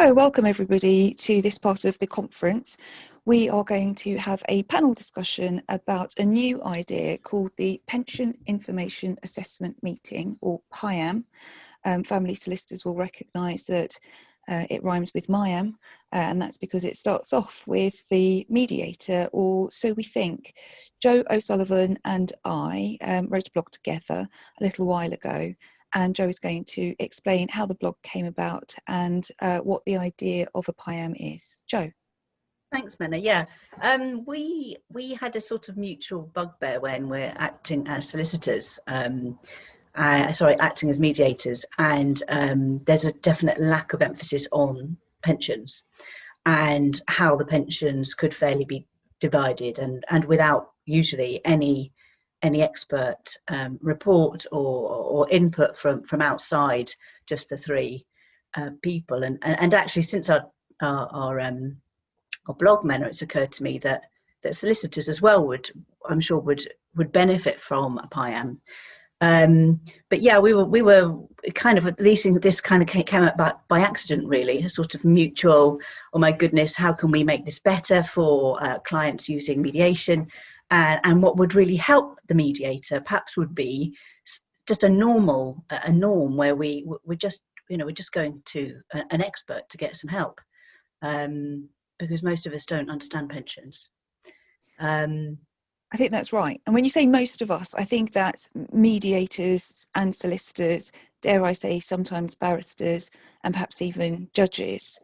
So welcome everybody to this part of the conference. We are going to have a panel discussion about a new idea called the Pension Information Assessment Meeting, or PIAM. Family solicitors will recognise that it rhymes with MIAM, and that's because it starts off with the mediator, or so we think. Joe O'Sullivan and I wrote a blog together a little while ago, and Joe is going to explain how the blog came about and what the idea of a PIAM is. Joe. Thanks, Menna. Yeah, we had a sort of mutual bugbear when we're acting as solicitors, acting as mediators, and there's a definite lack of emphasis on pensions and how the pensions could fairly be divided, and without usually any expert report or input from outside just the three people. And actually, since our blog, Menna, it's occurred to me that solicitors as well would benefit from a PIAM. But yeah, we were kind of this kind of came about by accident, really, a sort of mutual, oh my goodness, how can we make this better for clients using mediation, and what would really help the mediator perhaps would be just a norm where we're just going to an expert to get some help, because most of us don't understand pensions. I think that's right. And when you say most of us, I think that's mediators and solicitors, dare I say sometimes barristers, and perhaps even judges.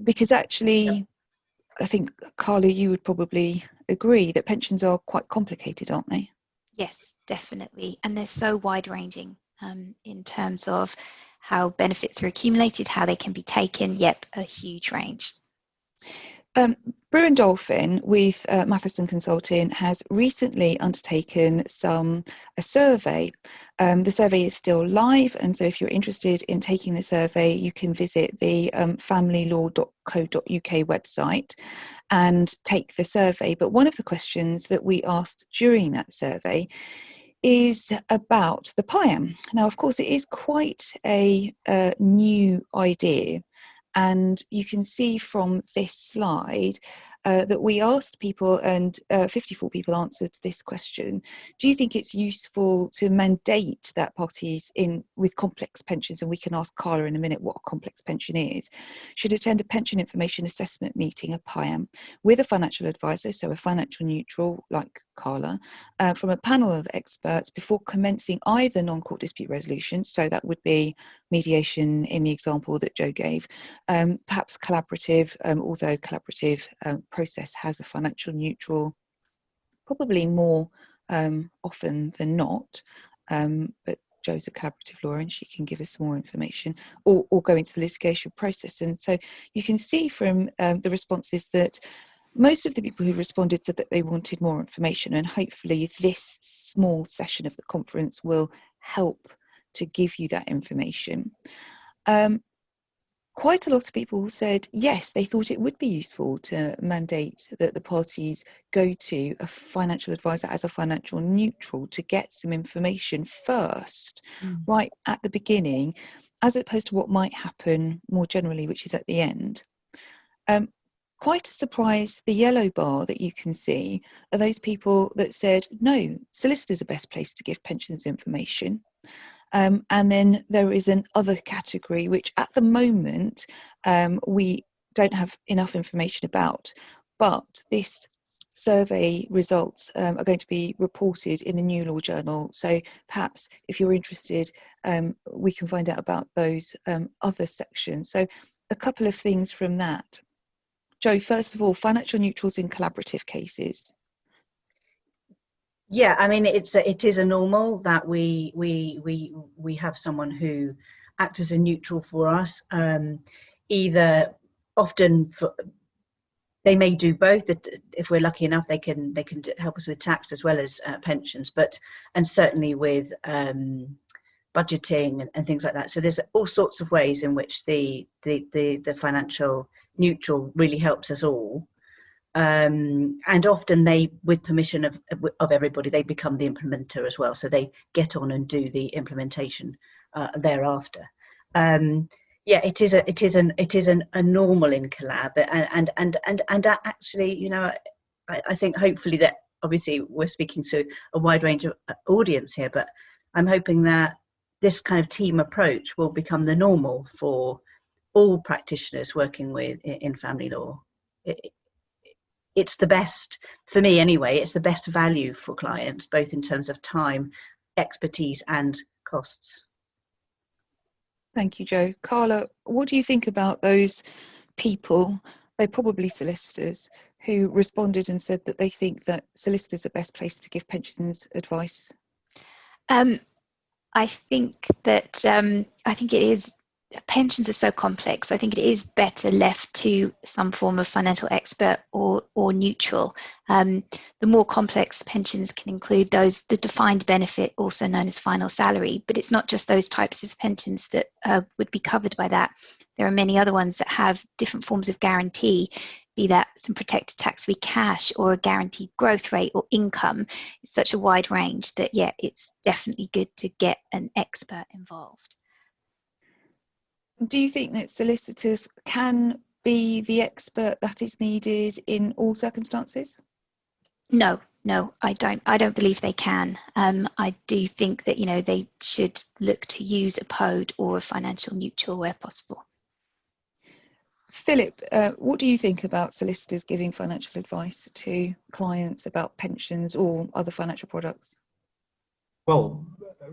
Because actually, yep. I think, Carla, you would probably agree that pensions are quite complicated, aren't they? Yes, definitely. And they're so wide-ranging in terms of how benefits are accumulated, how they can be taken. Yep, a huge range. Brewin Dolphin with Matheson Consulting has recently undertaken a survey. The survey is still live, and so if you're interested in taking the survey, you can visit the familylaw.co.uk website and take the survey. But one of the questions that we asked during that survey is about the PIAM. Now, of course, it is quite a new idea. And you can see from this slide that we asked people, and 54 people answered this question. Do you think it's useful to mandate that parties with complex pensions, and we can ask Carla in a minute what a complex pension is, should attend a pension information assessment meeting, a PIAM, with a financial advisor, so a financial neutral like Carla, from a panel of experts before commencing either non-court dispute resolution, so that would be mediation in the example that Joe gave, perhaps collaborative, although collaborative process has a financial neutral probably more often than not, but Joe's a collaborative lawyer and she can give us more information, or go into the litigation process. And so you can see from the responses that most of the people who responded said that they wanted more information, and hopefully this small session of the conference will help to give you that information. Quite a lot of people said yes, they thought it would be useful to mandate that the parties go to a financial advisor as a financial neutral to get some information first, right at the beginning, as opposed to what might happen more generally, which is at the end. Quite a surprise, the yellow bar that you can see are those people that said, no, solicitors are best placed to give pensions information. And then there is an other category, which at the moment we don't have enough information about, but this survey results are going to be reported in the New Law Journal. So perhaps if you're interested, we can find out about those other sections. So a couple of things from that. Joe, first of all, financial neutrals in collaborative cases. Yeah, I mean, it is a normal that we have someone who acts as a neutral for us. Either often they may do both. If we're lucky enough, they can help us with tax as well as pensions, and certainly with budgeting and things like that. So there's all sorts of ways in which the financial neutral really helps us all. And often they, with permission of everybody, they become the implementer as well. So they get on and do the implementation thereafter. Yeah, it is a normal in collab, and actually, you know, I think hopefully that obviously we're speaking to a wide range of audience here, but I'm hoping that this kind of team approach will become the normal for all practitioners working with in family law. It's the best, for me anyway, it's the best value for clients, both in terms of time, expertise and costs. Thank you, Jo. Carla, what do you think about those people, they're probably solicitors, who responded and said that they think that solicitors are best placed to give pensions advice? I think that I think it is, pensions are so complex. I think it is better left to some form of financial expert or neutral. The more complex pensions can include the defined benefit, also known as final salary, but it's not just those types of pensions that would be covered by that. There are many other ones that have different forms of guarantee, be that some protected tax-free cash or a guaranteed growth rate or income. It's such a wide range that, yeah, it's definitely good to get an expert involved. Do you think that solicitors can be the expert that is needed in all circumstances? No, I don't believe they can. I do think that, you know, they should look to use a POD or a financial neutral where possible. Philip, what do you think about solicitors giving financial advice to clients about pensions or other financial products? Well,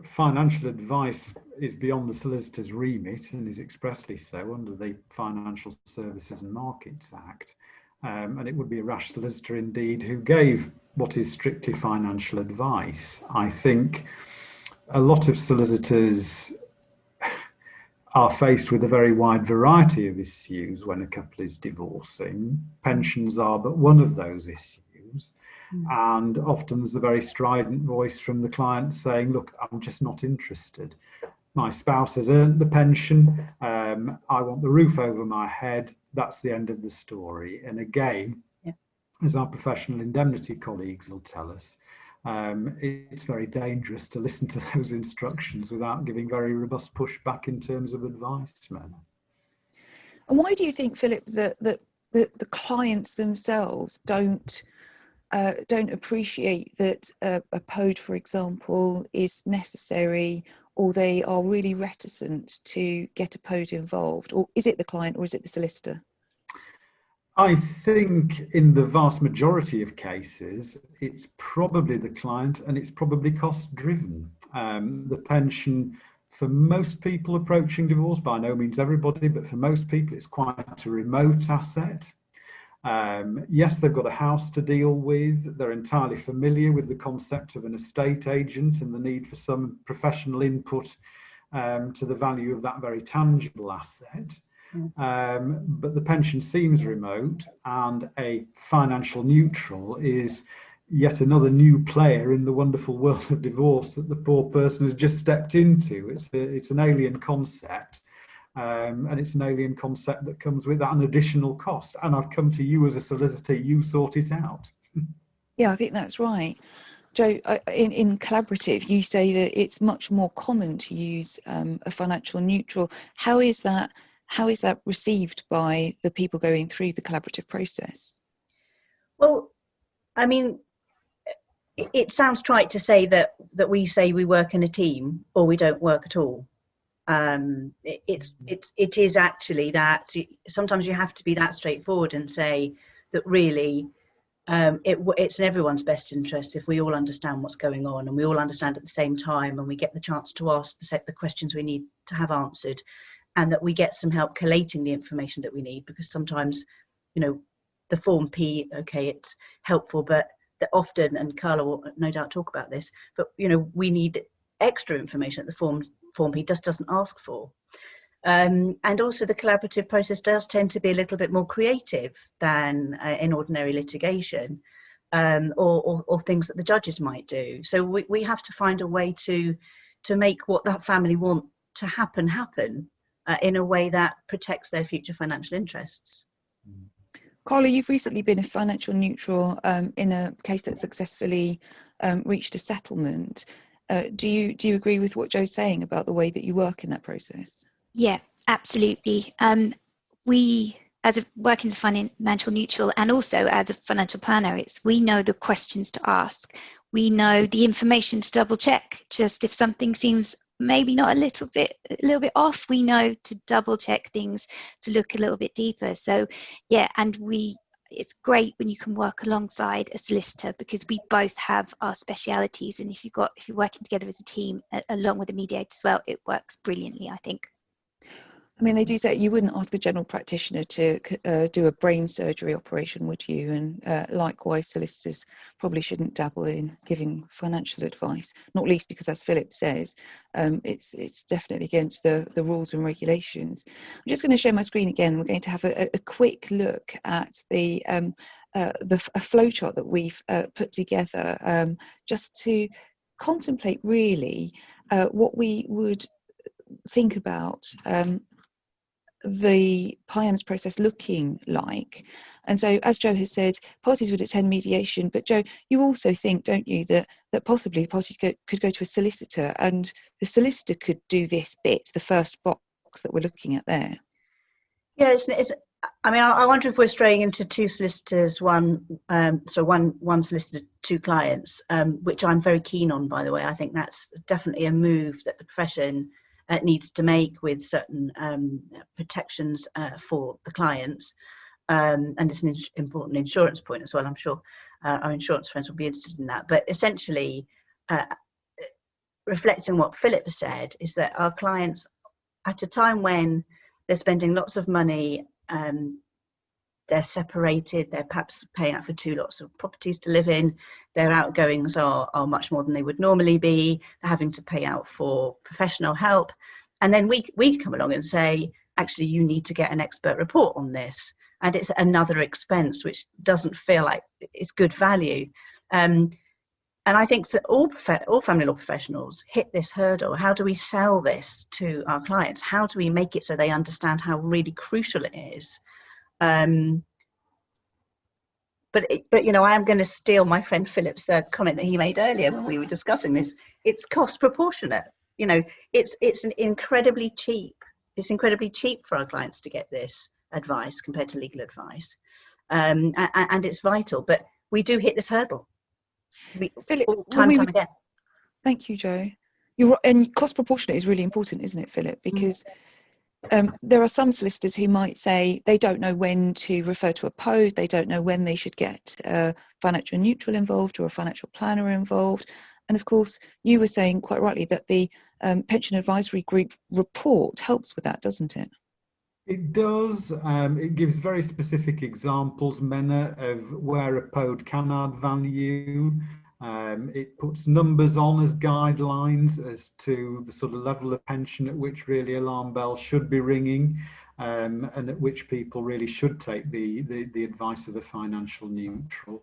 financial advice is beyond the solicitor's remit and is expressly so under the Financial Services and Markets Act. And it would be a rash solicitor indeed who gave what is strictly financial advice. I think a lot of solicitors are faced with a very wide variety of issues when a couple is divorcing. Pensions are but one of those issues. And often there's a very strident voice from the client saying, look, I'm just not interested. My spouse has earned the pension. I want the roof over my head. That's the end of the story. And again, as our professional indemnity colleagues will tell us, it's very dangerous to listen to those instructions without giving very robust pushback in terms of advice. And why do you think, Philip, that the clients themselves don't appreciate that a POD, for example, is necessary, or they are really reticent to get a POD involved? Or is it the client or is it the solicitor? I think in the vast majority of cases, it's probably the client, and it's probably cost driven. The pension, for most people approaching divorce, by no means everybody, but for most people, it's quite a remote asset. Yes, they've got a house to deal with. They're entirely familiar with the concept of an estate agent and the need for some professional input to the value of that very tangible asset. But the pension seems remote, and a financial neutral is yet another new player in the wonderful world of divorce that the poor person has just stepped into. It's an alien concept. And it's an alien concept that comes with an additional cost. And I've come to you as a solicitor, you sort it out. Yeah, I think that's right. Jo, in collaborative, you say that it's much more common to use a financial neutral. How is that received by the people going through the collaborative process? Well, I mean, it sounds trite to say that we say we work in a team or we don't work at all. It is actually that sometimes you have to be that straightforward and say that really it's in everyone's best interest if we all understand what's going on and we all understand at the same time, and we get the chance to ask the questions we need to have answered, and that we get some help collating the information that we need, because sometimes, you know, the Form P, okay, it's helpful, but that often, and Carla will no doubt talk about this, but, you know, we need extra information that the Form P just doesn't ask for. And also the collaborative process does tend to be a little bit more creative than in ordinary litigation, or things that the judges might do. So we have to find a way to make what that family want to happen in a way that protects their future financial interests. Carla, you've recently been a financial neutral in a case that successfully reached a settlement. Do you agree with what Jo's saying about the way that you work in that process? Yeah, absolutely. We, as a working as a financial neutral and also as a financial planner, we know the questions to ask. We know the information to double check. Just if something seems maybe not a little bit off, we know to double check things, to look a little bit deeper. So yeah, and it's great when you can work alongside a solicitor, because we both have our specialities, and if you're working together as a team along with a mediator as well, it works brilliantly, I think. I mean, they do say you wouldn't ask a general practitioner to do a brain surgery operation, would you? And likewise, solicitors probably shouldn't dabble in giving financial advice, not least because, as Philip says, it's definitely against the rules and regulations. I'm just going to share my screen again. We're going to have a quick look at a flowchart that we've put together just to contemplate really what we would think about the PIAMS process looking like. And so, as Joe has said, parties would attend mediation, but Joe, you also think, don't you, that possibly the parties could go to a solicitor, and the solicitor could do this bit, the first box that we're looking at there? Yeah, I mean, I wonder if we're straying into two solicitors, one solicitor, two clients, which I'm very keen on, by the way. I think that's definitely a move that the profession needs to make, with certain protections for the clients, and it's an important insurance point as well. I'm sure our insurance friends will be interested in that. But essentially, reflecting what Philip said, is that our clients, at a time when they're spending lots of money, they're separated, they're perhaps paying out for two lots of properties to live in, their outgoings are much more than they would normally be, they're having to pay out for professional help, and then we come along and say, actually, you need to get an expert report on this, and it's another expense which doesn't feel like it's good value. And I think that all family law professionals hit this hurdle. How do we sell this to our clients? How do we make it so they understand how really crucial it is? But you know, I am going to steal my friend Philip's comment that he made earlier when we were discussing this. It's cost proportionate. You know, it's incredibly cheap. It's incredibly cheap for our clients to get this advice compared to legal advice, and it's vital. But we do hit this hurdle. Philip, time and time again. Thank you, Joe. You're right, and cost proportionate is really important, isn't it, Philip? Because there are some solicitors who might say they don't know when to refer to a POD, they don't know when they should get a financial neutral involved or a financial planner involved. And of course, you were saying quite rightly that the Pension Advisory Group report helps with that, doesn't it? It does. It gives very specific examples, Mena, of where a POD can add value. It puts numbers on as guidelines as to the sort of level of pension at which really alarm bells should be ringing, and at which people really should take the advice of a financial neutral.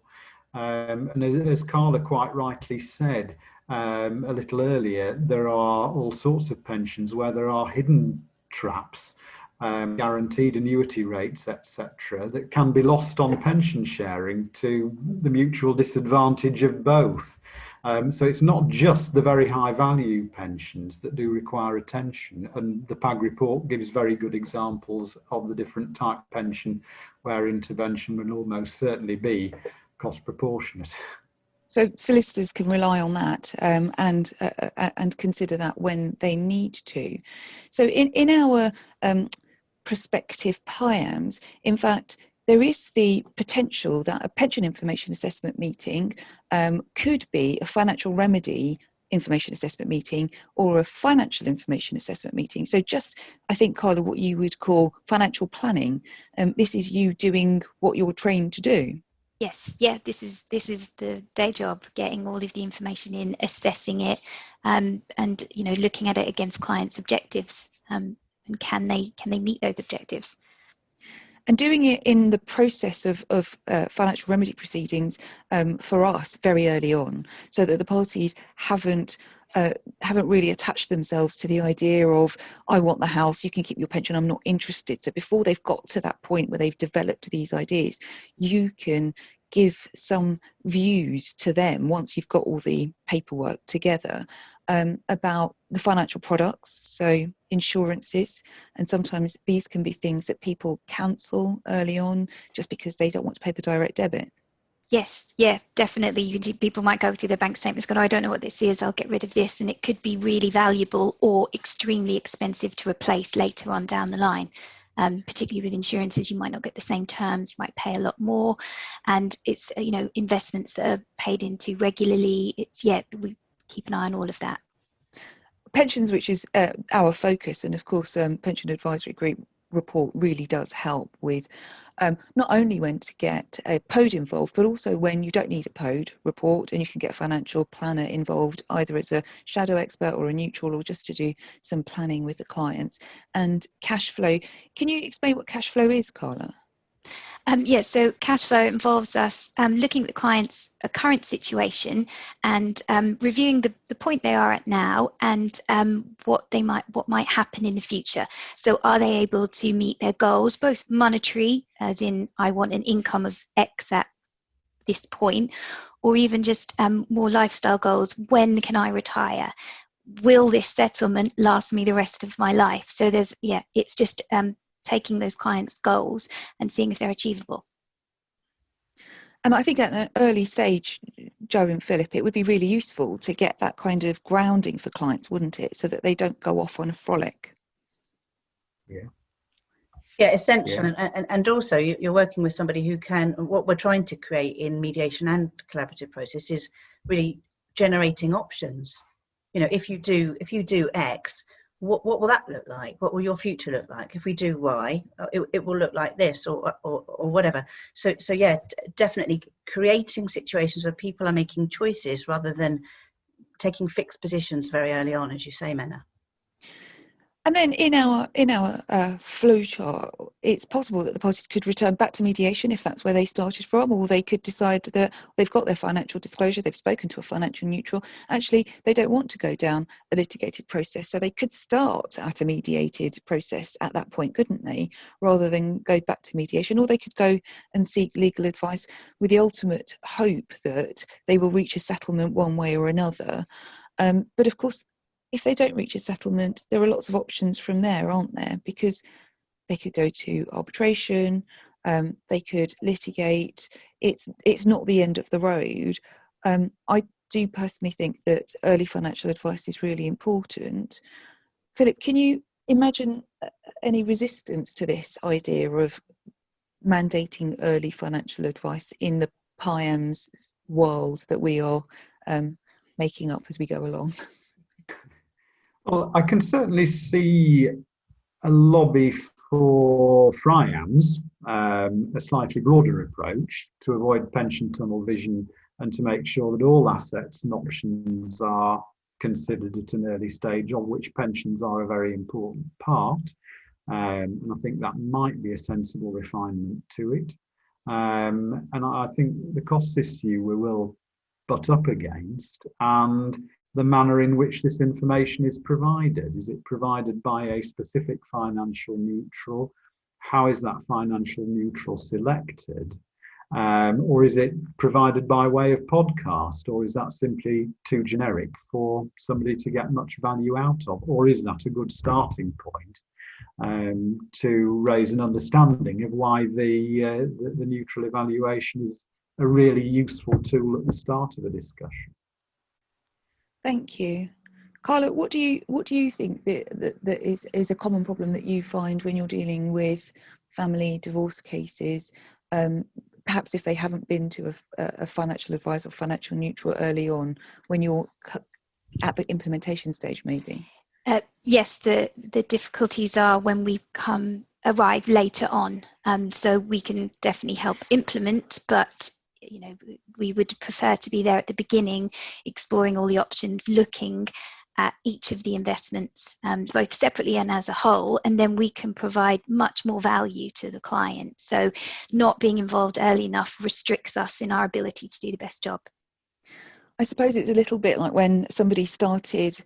And as Carla quite rightly said a little earlier, there are all sorts of pensions where there are hidden traps, guaranteed annuity rates, etc., that can be lost on pension sharing to the mutual disadvantage of both. So it's not just the very high value pensions that do require attention, and the PAG report gives very good examples of the different type of pension where intervention would almost certainly be cost proportionate. So solicitors can rely on that and consider that when they need to. So in our prospective PIAMS, in fact, there is the potential that a pension information assessment meeting could be a financial remedy information assessment meeting or a financial information assessment meeting. So just, I think, Carla, what you would call financial planning. This is you doing what you're trained to do. Yes, yeah, this is the day job, getting all of the information in, assessing it, and you know, looking at it against clients' objectives, and can they meet those objectives? And doing it in the process of financial remedy proceedings for us very early on, so that the parties haven't really attached themselves to the idea of, I want the house, you can keep your pension, I'm not interested. So before they've got to that point where they've developed these ideas, you can give some views to them once you've got all the paperwork together, about the financial products, so insurances, and sometimes these can be things that people cancel early on just because they don't want to pay the direct debit. Yes, yeah, definitely. People might go through their bank statements going, I don't know what this is, I'll get rid of this. And it could be really valuable or extremely expensive to replace later on down the line. Particularly with insurances, you might not get the same terms, you might pay a lot more. And it's, investments that are paid into regularly. We keep an eye on all of that. Pensions, which is our focus, and of course Pension Advisory Group report really does help with not only when to get a POD involved, but also when you don't need a POD report and you can get a financial planner involved, either as a shadow expert or a neutral, or just to do some planning with the clients. And cash flow, can you explain what cash flow is, Carla? Yes, so cash flow involves us looking at the client's current situation and reviewing the point they are at now and what might happen in the future. So are they able to meet their goals, both monetary, as in I want an income of X at this point, or even just more lifestyle goals. When can I retire? Will this settlement last me the rest of my life? So it's just taking those clients' goals and seeing if they're achievable. And I think at an early stage, Joe and Philip, it would be really useful to get that kind of grounding for clients, wouldn't it? So that they don't go off on a frolic. Yeah, essential. Yeah. And also you're working with somebody who can, what we're trying to create in mediation and collaborative process is really generating options. If you do X, what will that look like? What will your future look like? If we do Y, it will look like this, or whatever. So yeah, definitely creating situations where people are making choices rather than taking fixed positions very early on, as you say, Menna. And then in our flow chart, it's possible that the parties could return back to mediation if that's where they started from, or they could decide that they've got their financial disclosure, they've spoken to a financial neutral, actually they don't want to go down a litigated process, so they could start at a mediated process at that point, couldn't they, rather than go back to mediation, or they could go and seek legal advice with the ultimate hope that they will reach a settlement one way or another. But of course, if they don't reach a settlement, there are lots of options from there, aren't there? Because they could go to arbitration, they could litigate. It's not the end of the road. I do personally think that early financial advice is really important. Philip, can you imagine any resistance to this idea of mandating early financial advice in the PIAMS world that we are making up as we go along? Well, I can certainly see a lobby for FIAMS, a slightly broader approach to avoid pension tunnel vision and to make sure that all assets and options are considered at an early stage, of which pensions are a very important part. And I think that might be a sensible refinement to it. And I think the costs issue we will butt up against, and the manner in which this information is provided. Is it provided by a specific financial neutral? How is that financial neutral selected? Or is it provided by way of podcast? Or is that simply too generic for somebody to get much value out of? Or is that a good starting point to raise an understanding of why the neutral evaluation is a really useful tool at the start of a discussion? Thank you. Carla, what do you think that is a common problem that you find when you're dealing with family divorce cases, perhaps if they haven't been to a financial advisor or financial neutral early on, when you're at the implementation stage maybe? Yes, the difficulties are when we arrive later on. So we can definitely help implement, but we would prefer to be there at the beginning, exploring all the options, looking at each of the investments, both separately and as a whole, and then we can provide much more value to the client. So not being involved early enough restricts us in our ability to do the best job. I suppose it's a little bit like when somebody started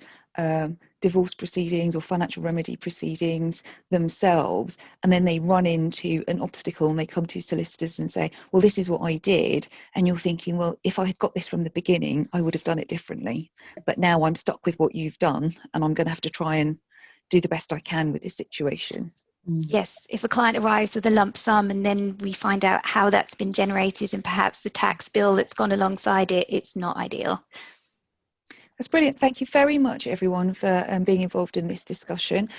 divorce proceedings or financial remedy proceedings themselves, and then they run into an obstacle and they come to solicitors and say, well, this is what I did, and you're thinking, well, if I had got this from the beginning, I would have done it differently, but now I'm stuck with what you've done and I'm going to have to try and do the best I can with this situation. Yes, if a client arrives with a lump sum and then we find out how that's been generated and perhaps the tax bill that's gone alongside it, it's not ideal. That's brilliant. Thank you very much, everyone, for being involved in this discussion.